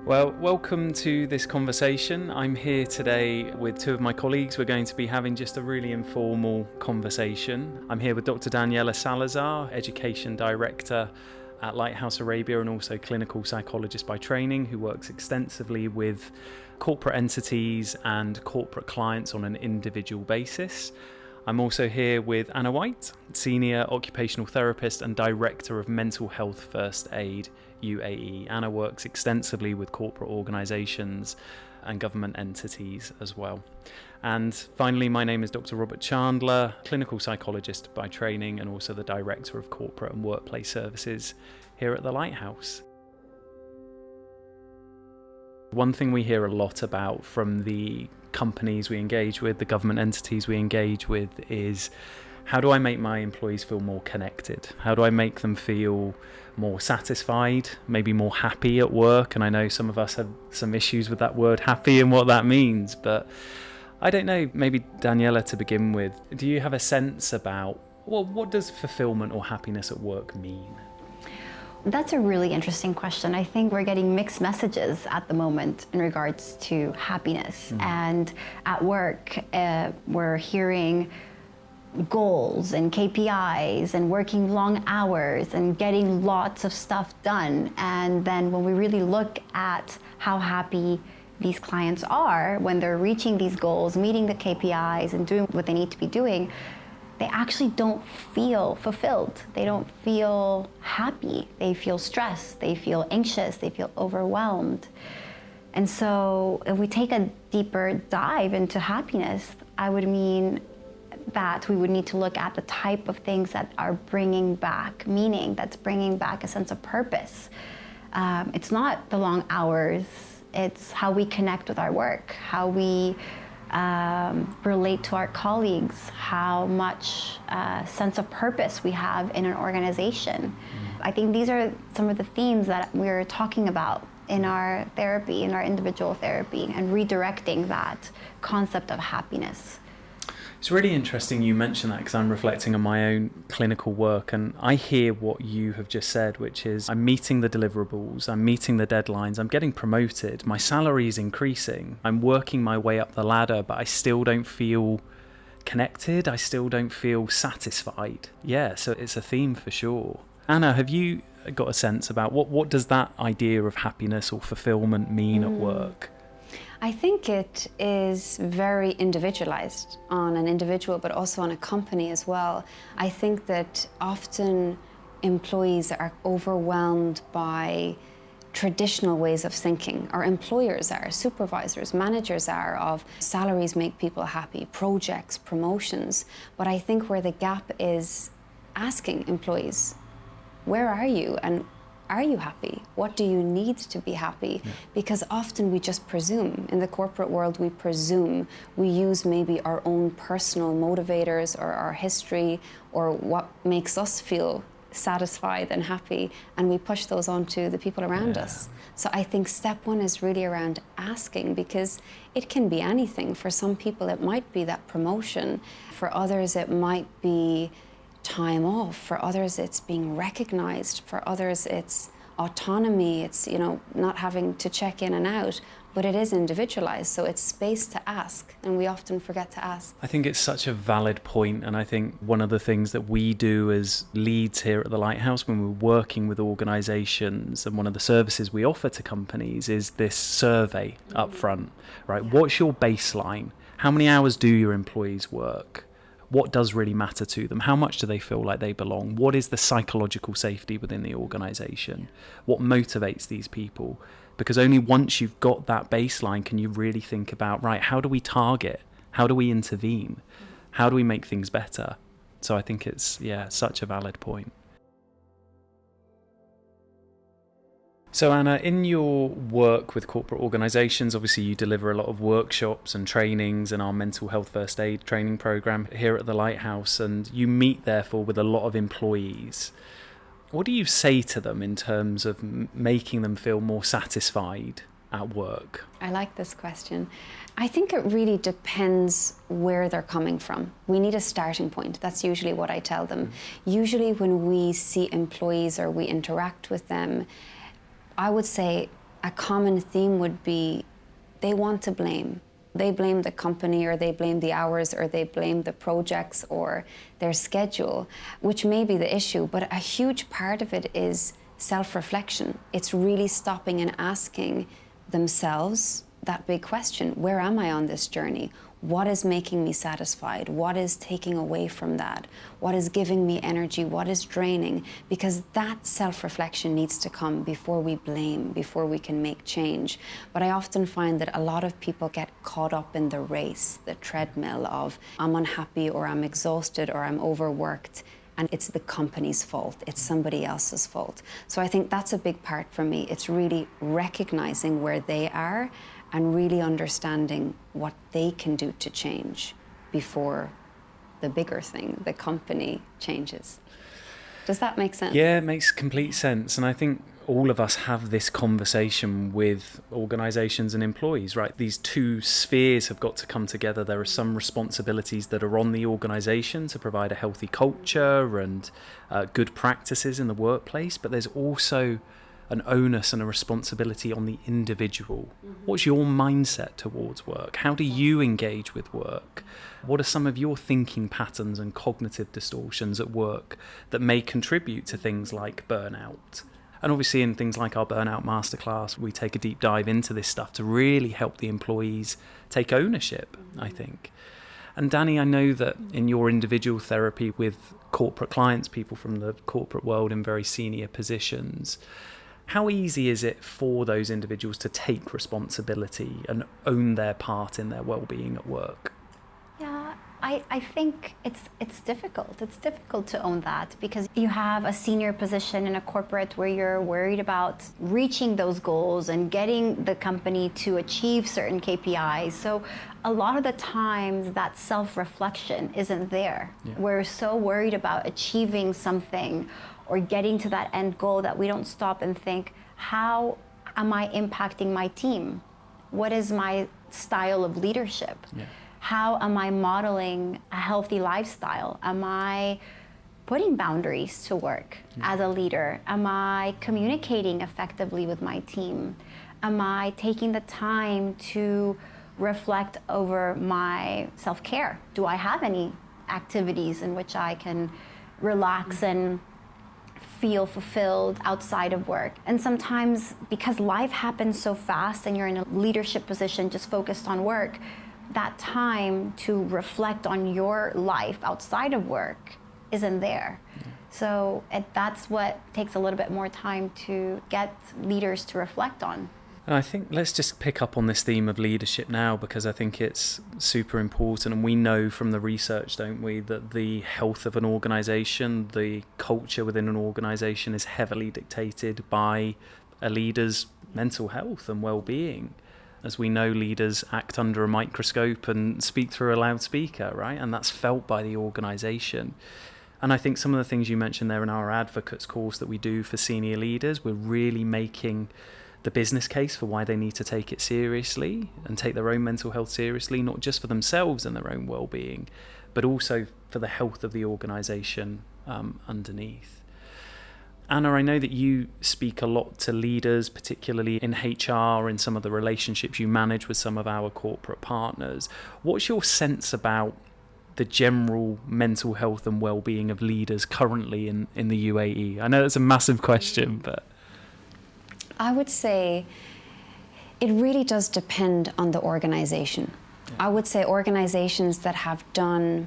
Well, welcome to this conversation. I'm here today with two of my colleagues. We're going to be having just a really informal conversation. I'm here with Dr. Daniela Salazar, Education Director at Lighthouse Arabia and also clinical psychologist by training, who works extensively with corporate entities and corporate clients on an individual basis. I'm also here with Anna White, Senior Occupational Therapist and Director of Mental Health First Aid, UAE. Anna works extensively with corporate organisations and government entities as well. And finally, my name is Dr. Robert Chandler, clinical psychologist by training and also the Director of Corporate and Workplace Services here at the Lighthouse. One thing we hear a lot about from the companies we engage with, the government entities we engage with, is how do I make my employees feel more connected? How do I make them feel more satisfied, maybe more happy at work? And I know some of us have some issues with that word happy and what that means, but I don't know, maybe Daniela, to begin with, do you have a sense about, well, what does fulfillment or happiness at work mean? That's a really interesting question. I think we're getting mixed messages at the moment in regards to happiness. And at work, we're hearing goals and KPIs and working long hours and getting lots of stuff done. And then when we really look at how happy these clients are when they're reaching these goals, meeting the KPIs and doing what they need to be doing, they actually don't feel fulfilled. They don't feel happy. They feel stressed. They feel anxious. They feel overwhelmed. And so if we take a deeper dive into happiness, I would mean that we would need to look at the type of things that are bringing back meaning, that's bringing back a sense of purpose. It's not the long hours. It's how we connect with our work, how we relate to our colleagues, how much sense of purpose we have in an organization. I think these are some of the themes that we're talking about in our therapy, in our individual therapy, and redirecting that concept of happiness. It's really interesting you mention that, because I'm reflecting on my own clinical work and I hear what you have just said, which is I'm meeting the deliverables, I'm meeting the deadlines, I'm getting promoted, my salary is increasing, I'm working my way up the ladder, but I still don't feel connected, I still don't feel satisfied. Yeah, so it's a theme for sure. Anna, have you got a sense about what does that idea of happiness or fulfillment mean at work? I think it is very individualized on an individual, but also on a company as well. I think that often employees are overwhelmed by traditional ways of thinking, or employers are, supervisors, managers are, of salaries make people happy, projects, promotions. But I think where the gap is asking employees, where are you and are you happy? What do you need to be happy? Because often we just presume. In the corporate world, we presume. We use maybe our own personal motivators or our history or what makes us feel satisfied and happy, and we push those onto the people around us. So I think step one is really around asking, because it can be anything. For some people, it might be that promotion. For others, it might be time off. For others, it's being recognized. For others, it's autonomy. It's, not having to check in and out. But it is individualized, so it's space to ask, and we often forget to ask. I think it's such a valid point, and I think one of the things that we do as leads here at the Lighthouse when we're working with organisations, and one of the services we offer to companies, is this survey up front, right? What's your baseline? How many hours do your employees work? What does really matter to them? How much do they feel like they belong? What is the psychological safety within the organisation? What motivates these people? Because only once you've got that baseline can you really think about, right, how do we target? How do we intervene? How do we make things better? So I think it's, such a valid point. So Anna, in your work with corporate organisations, obviously you deliver a lot of workshops and trainings in our mental health first aid training programme here at the Lighthouse, and you meet therefore with a lot of employees. What do you say to them in terms of making them feel more satisfied at work? I like this question. I think it really depends where they're coming from. We need a starting point. That's usually what I tell them. Usually when we see employees or we interact with them, I would say a common theme would be they want to blame. They blame the company, or they blame the hours, or they blame the projects or their schedule, which may be the issue, but a huge part of it is self-reflection. It's really stopping and asking themselves that big question: where am I on this journey? What is making me satisfied? What is taking away from that? What is giving me energy? What is draining? Because that self-reflection needs to come before we blame, before we can make change. But I often find that a lot of people get caught up in the race, the treadmill of I'm unhappy, or I'm exhausted, or I'm overworked, and it's the company's fault, it's somebody else's fault. So I think that's a big part for me. It's really recognizing where they are and really understanding what they can do to change before the bigger thing, the company, changes. Does that make sense? Yeah, it makes complete sense. And I think all of us have this conversation with organisations and employees, right? These two spheres have got to come together. There are some responsibilities that are on the organisation to provide a healthy culture and good practices in the workplace, but there's also an onus and a responsibility on the individual. What's your mindset towards work? How do you engage with work? What are some of your thinking patterns and cognitive distortions at work that may contribute to things like burnout? And obviously in things like our Burnout Masterclass, we take a deep dive into this stuff to really help the employees take ownership, I think. And Danny, I know that in your individual therapy with corporate clients, people from the corporate world in very senior positions, how easy is it for those individuals to take responsibility and own their part in their well-being at work? Yeah, I think it's difficult. It's difficult to own that because you have a senior position in a corporate where you're worried about reaching those goals and getting the company to achieve certain KPIs. So a lot of the times that self-reflection isn't there. Yeah. We're so worried about achieving something or getting to that end goal that we don't stop and think, how am I impacting my team? What is my style of leadership? Yeah. How am I modeling a healthy lifestyle? Am I putting boundaries to work as a leader? Am I communicating effectively with my team? Am I taking the time to reflect over my self-care? Do I have any activities in which I can relax and feel fulfilled outside of work? And sometimes because life happens so fast and you're in a leadership position just focused on work, that time to reflect on your life outside of work isn't there. Yeah. So that's what takes a little bit more time to get leaders to reflect on. And I think let's just pick up on this theme of leadership now, because I think it's super important. And we know from the research, don't we, that the health of an organisation, the culture within an organisation is heavily dictated by a leader's mental health and well-being. As we know, leaders act under a microscope and speak through a loudspeaker, right? And that's felt by the organisation. And I think some of the things you mentioned there in our advocates course that we do for senior leaders, we're really making the business case for why they need to take it seriously and take their own mental health seriously, not just for themselves and their own well-being, but also for the health of the organisation underneath. Anna, I know that you speak a lot to leaders, particularly in HR, in some of the relationships you manage with some of our corporate partners. What's your sense about the general mental health and well-being of leaders currently in the UAE? I know that's a massive question, but... I would say it really does depend on the organisation. Yeah. I would say organisations that have done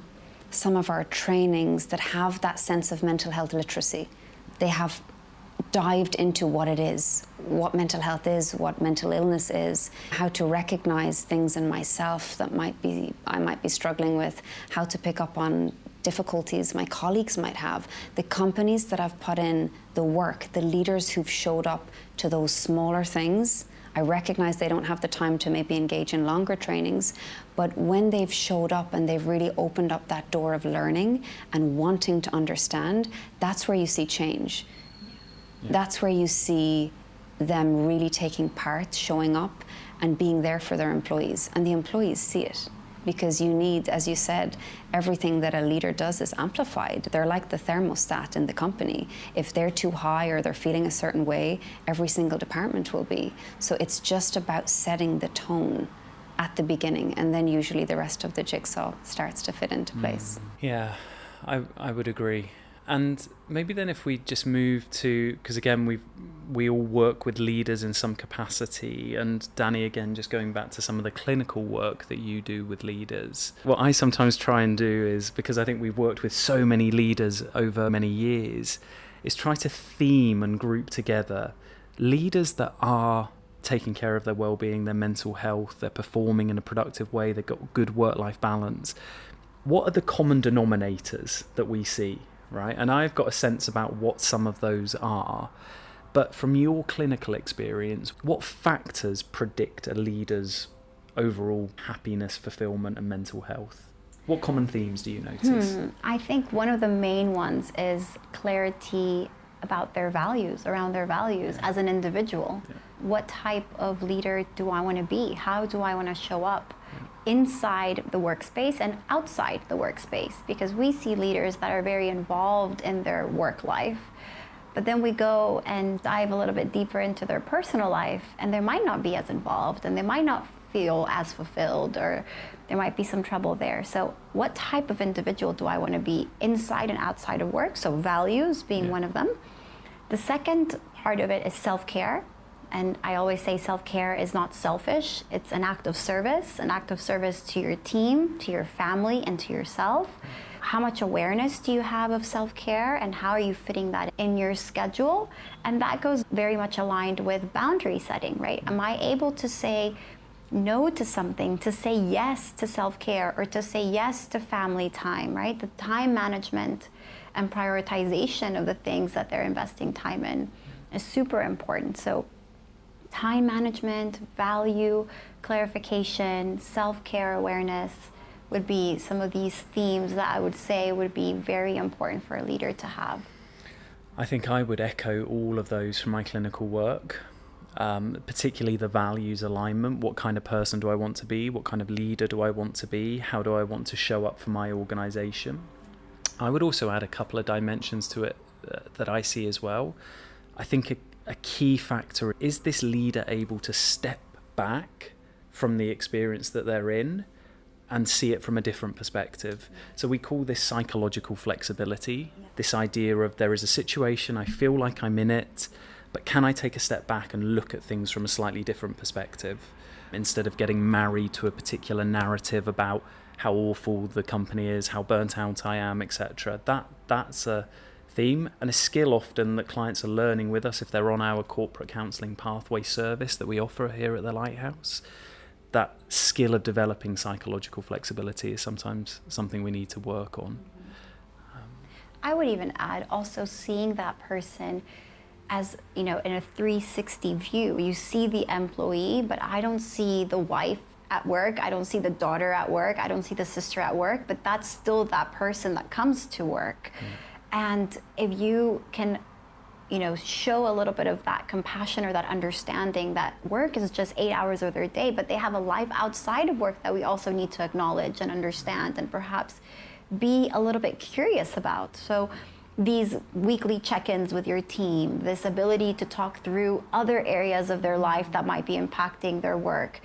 some of our trainings, that have that sense of mental health literacy, they have dived into what it is, what mental health is, what mental illness is, how to recognize things in myself that I might be struggling with, how to pick up on difficulties my colleagues might have. The companies that have put in the work, the leaders who've showed up to those smaller things, I recognize they don't have the time to maybe engage in longer trainings, but when they've showed up and they've really opened up that door of learning and wanting to understand, that's where you see change. Yeah. That's where you see them really taking part, showing up and being there for their employees, and the employees see it. because you need, as you said, everything that a leader does is amplified. They're like the thermostat in the company. If they're too high or they're feeling a certain way, every single department will be. So it's just about setting the tone at the beginning, and then usually the rest of the jigsaw starts to fit into place. Yeah, I would agree. And maybe then if we just move to, because again, we all work with leaders in some capacity, and Danny, again, just going back to some of the clinical work that you do with leaders. What I sometimes try and do is, because I think we've worked with so many leaders over many years, is try to theme and group together leaders that are taking care of their well-being, their mental health, they're performing in a productive way, they've got good work-life balance. What are the common denominators that we see? Right? And I've got a sense about what some of those are. But from your clinical experience, what factors predict a leader's overall happiness, fulfillment, and mental health? What common themes do you notice? I think one of the main ones is clarity about their values, around their values as an individual. Yeah. What type of leader do I want to be? How do I want to show up inside the workspace and outside the workspace? Because we see leaders that are very involved in their work life, but then we go and dive a little bit deeper into their personal life, and they might not be as involved, and they might not feel as fulfilled, or there might be some trouble there. So what type of individual do I want to be inside and outside of work? So values being one of them. The second part of it is self-care. And I always say self-care is not selfish. It's an act of service to your team, to your family, and to yourself. How much awareness do you have of self-care, and how are you fitting that in your schedule? And that goes very much aligned with boundary setting, right? Am I able to say no to something, to say yes to self-care, or to say yes to family time, right? The time management and prioritization of the things that they're investing time in is super important. So time management, value, clarification, self-care awareness would be some of these themes that I would say would be very important for a leader to have. I think I would echo all of those from my clinical work, particularly the values alignment. What kind of person do I want to be? What kind of leader do I want to be? How do I want to show up for my organisation? I would also add a couple of dimensions to it that I see as well. I think a key factor is this leader able to step back from the experience that they're in and see it from a different perspective. So we call this psychological flexibility, this idea of there is a situation, I feel like I'm in it, but can I take a step back and look at things from a slightly different perspective instead of getting married to a particular narrative about how awful the company is, how burnt out I am, etc. That's a theme and a skill often that clients are learning with us if they're on our corporate counselling pathway service that we offer here at the Lighthouse. That skill of developing psychological flexibility is sometimes something we need to work on. I would even add also seeing that person as, in a 360 view. You see the employee, but I don't see the wife at work, I don't see the daughter at work, I don't see the sister at work, but that's still that person that comes to work. And if you can, show a little bit of that compassion or that understanding that work is just 8 hours of their day, but they have a life outside of work that we also need to acknowledge and understand and perhaps be a little bit curious about. So these weekly check-ins with your team, this ability to talk through other areas of their life that might be impacting their work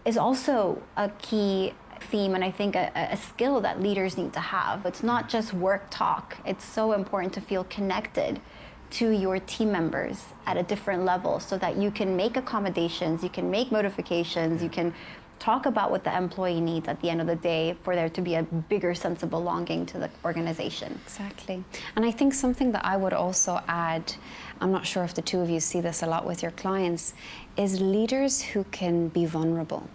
is also a key theme, and I think a skill that leaders need to have. It's not just work talk. It's so important to feel connected to your team members at a different level so that you can make accommodations, you can make modifications, you can talk about what the employee needs at the end of the day for there to be a bigger sense of belonging to the organization. Exactly. And I think something that I would also add, I'm not sure if the two of you see this a lot with your clients, is leaders who can be vulnerable.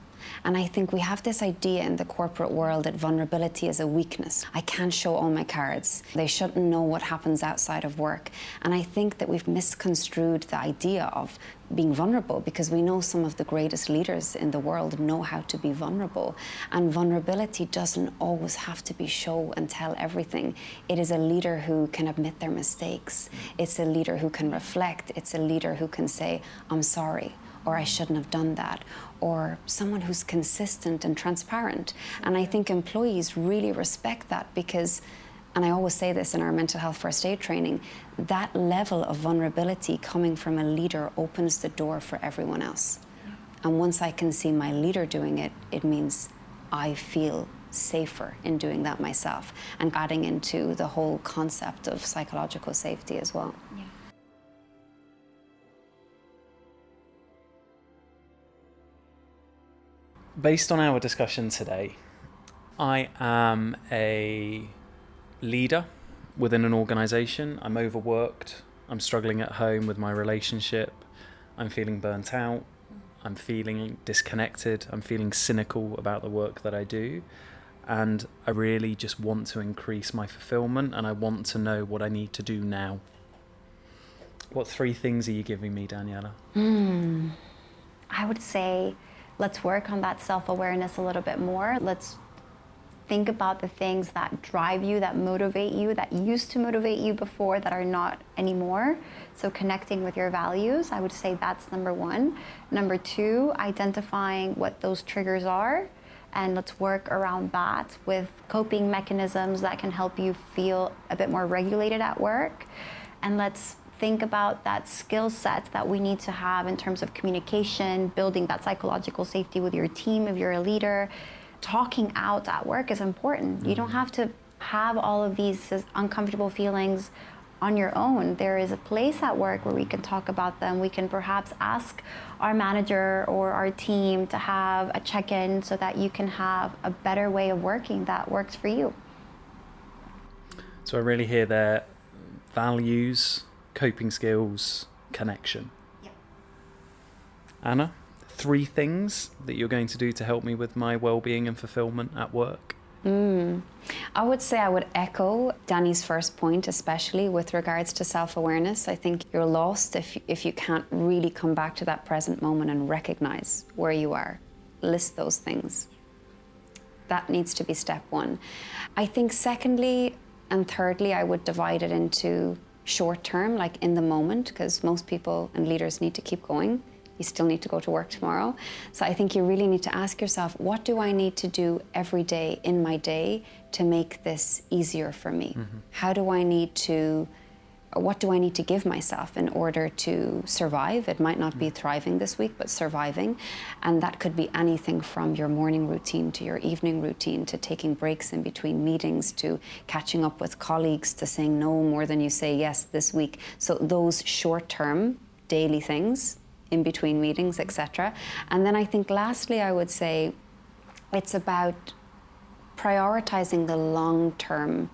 And I think we have this idea in the corporate world that vulnerability is a weakness. I can't show all my cards. They shouldn't know what happens outside of work. And I think that we've misconstrued the idea of being vulnerable, because we know some of the greatest leaders in the world know how to be vulnerable. And vulnerability doesn't always have to be show and tell everything. It is a leader who can admit their mistakes. It's a leader who can reflect. It's a leader who can say, I'm sorry. or I shouldn't have done that, or someone who's consistent and transparent. And I think employees really respect that because, and I always say this in our mental health first aid training, that level of vulnerability coming from a leader opens the door for everyone else. And once I can see my leader doing it, it means I feel safer in doing that myself, and adding into the whole concept of psychological safety as well. Yeah. Based on our discussion today, I am a leader within an organisation. I'm overworked. I'm struggling at home with my relationship. I'm feeling burnt out. I'm feeling disconnected. I'm feeling cynical about the work that I do. And I really just want to increase my fulfillment, and I want to know what I need to do now. What 3 things are you giving me, Daniela? I would say let's work on that self-awareness a little bit more. Let's think about the things that drive you, that motivate you, that used to motivate you before, that are not anymore. So connecting with your values, I would say that's number 1. Number 2, identifying what those triggers are. And let's work around that with coping mechanisms that can help you feel a bit more regulated at work. And let's think about that skill set that we need to have in terms of communication, building that psychological safety with your team if you're a leader. Talking out at work is important. You don't have to have all of these uncomfortable feelings on your own. There is a place at work where we can talk about them. We can perhaps ask our manager or our team to have a check-in so that you can have a better way of working that works for you. So I really hear there values, coping skills, connection. Yep. Anna, 3 things that you're going to do to help me with my well-being and fulfillment at work? I would say I would echo Danny's first point, especially with regards to self-awareness. I think you're lost if you can't really come back to that present moment and recognize where you are. List those things. That needs to be step 1. I think secondly and thirdly, I would divide it into short term, like in the moment, because most people and leaders need to keep going. You still need to go to work tomorrow. So I think you really need to ask yourself, what do I need to do every day in my day to make this easier for me? What do I need to give myself in order to survive? It might not be thriving this week, but surviving. And that could be anything from your morning routine to your evening routine, to taking breaks in between meetings, to catching up with colleagues, to saying no more than you say yes this week. So those short-term daily things in between meetings, etc. And then I think lastly, I would say it's about prioritizing the long-term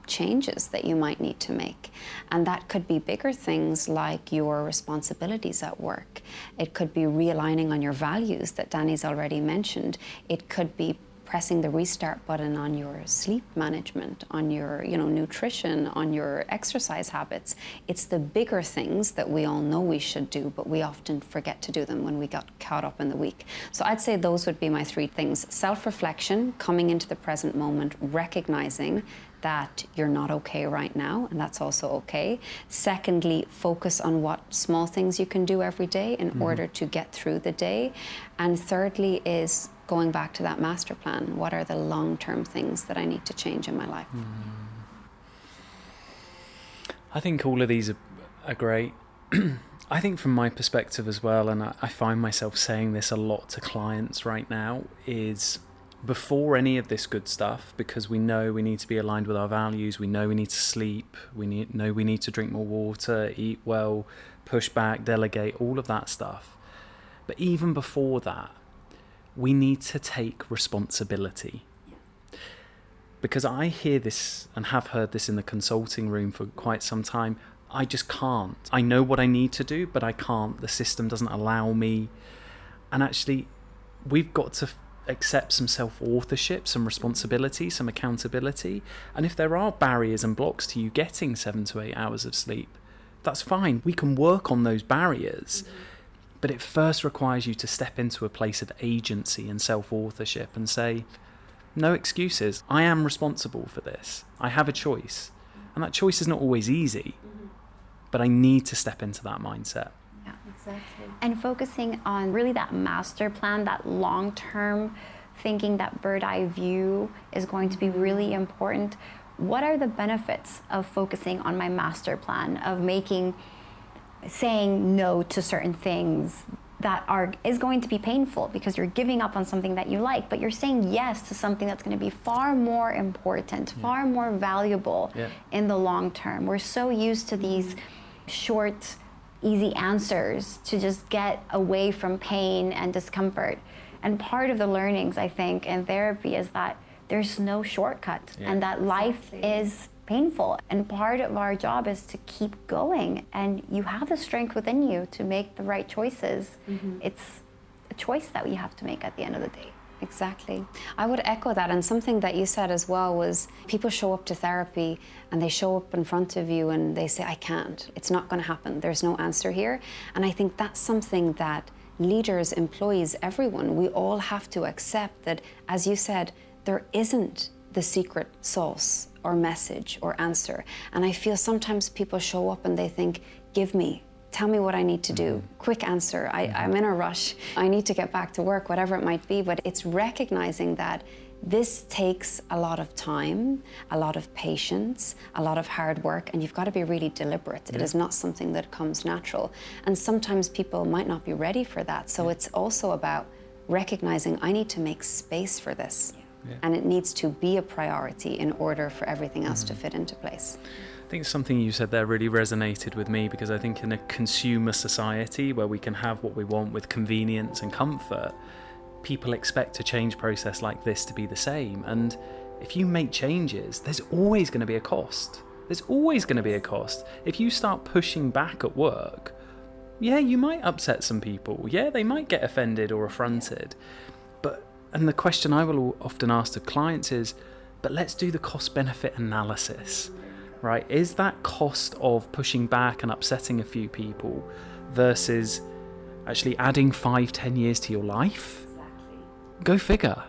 changes that you might need to make. And that could be bigger things like your responsibilities at work. It could be realigning on your values that Danny's already mentioned. It could be pressing the restart button on your sleep management, on your nutrition, on your exercise habits. It's the bigger things that we all know we should do, but we often forget to do them when we got caught up in the week. So I'd say those would be my 3 things. Self-reflection, coming into the present moment, recognizing that you're not okay right now, and that's also okay. Secondly, focus on what small things you can do every day in order to get through the day. And thirdly is going back to that master plan. What are the long-term things that I need to change in my life? I think all of these are great. I think from my perspective as well, and I find myself saying this a lot to clients right now, is before any of this good stuff, because we know we need to be aligned with our values, we know we need to sleep, we need to drink more water, eat well, push back, delegate, all of that stuff. But even before that, we need to take responsibility. Because I hear this and have heard this in the consulting room for quite some time. I just can't. I know what I need to do, but I can't. The system doesn't allow me. And actually, we've got to accept some self-authorship, some responsibility, some accountability. And if there are barriers and blocks to you getting 7 to 8 hours of sleep, that's fine. We can work on those barriers. But it first requires you to step into a place of agency and self-authorship and say, no excuses. I am responsible for this. I have a choice. And that choice is not always easy, but I need to step into that mindset. Yeah, Exactly. And focusing on really that master plan, that long-term thinking, that bird-eye view is going to be really important. What are the benefits of focusing on my master plan, of saying no to certain things that is going to be painful because you're giving up on something that you like, but you're saying yes to something that's going to be far more important, far more valuable in the long term. We're so used to these short, easy answers to just get away from pain and discomfort. And part of the learnings, I think, in therapy is that there's no shortcut and that life is painful. And part of our job is to keep going. And you have the strength within you to make the right choices. It's a choice that we have to make at the end of the day. Exactly. I would echo that. And something that you said as well was people show up to therapy and they show up in front of you and they say, I can't. It's not going to happen. There's no answer here. And I think that's something that leaders, employees, everyone, we all have to accept that, as you said, there isn't the secret sauce or message or answer. And I feel sometimes people show up and they think, tell me what I need to do. Quick answer, I'm in a rush. I need to get back to work, whatever it might be. But it's recognizing that this takes a lot of time, a lot of patience, a lot of hard work, and you've got to be really deliberate. It is not something that comes natural. And sometimes people might not be ready for that. So it's also about recognizing I need to make space for this. And it needs to be a priority in order for everything else to fit into place. I think something you said there really resonated with me, because I think in a consumer society where we can have what we want with convenience and comfort, people expect a change process like this to be the same. And if you make changes, there's always going to be a cost. There's always going to be a cost. If you start pushing back at work, you might upset some people. They might get offended or affronted. And the question I will often ask to clients is, but let's do the cost-benefit analysis, right? Is that cost of pushing back and upsetting a few people versus actually adding 5-10 years to your life? Go figure,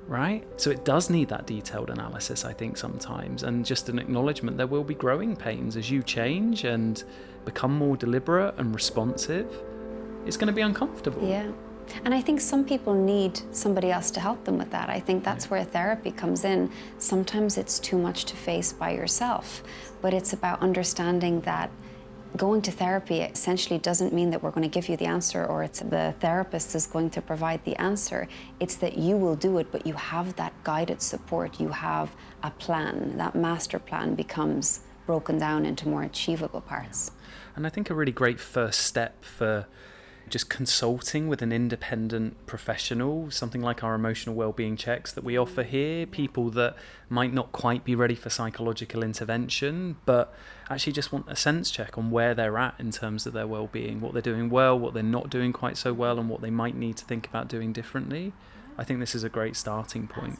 right? So it does need that detailed analysis, I think, sometimes, and just an acknowledgement there will be growing pains as you change and become more deliberate and responsive. It's going to be uncomfortable. Yeah. And I think some people need somebody else to help them with that. I think that's where therapy comes in. Sometimes it's too much to face by yourself, but it's about understanding that going to therapy essentially doesn't mean that we're going to give you the answer or it's the therapist is going to provide the answer. It's that you will do it, but you have that guided support. You have a plan. That master plan becomes broken down into more achievable parts. And I think a really great first step for just consulting with an independent professional, something like our emotional wellbeing checks that we offer here, people that might not quite be ready for psychological intervention, but actually just want a sense check on where they're at in terms of their wellbeing, what they're doing well, what they're not doing quite so well, and what they might need to think about doing differently. I think this is a great starting point.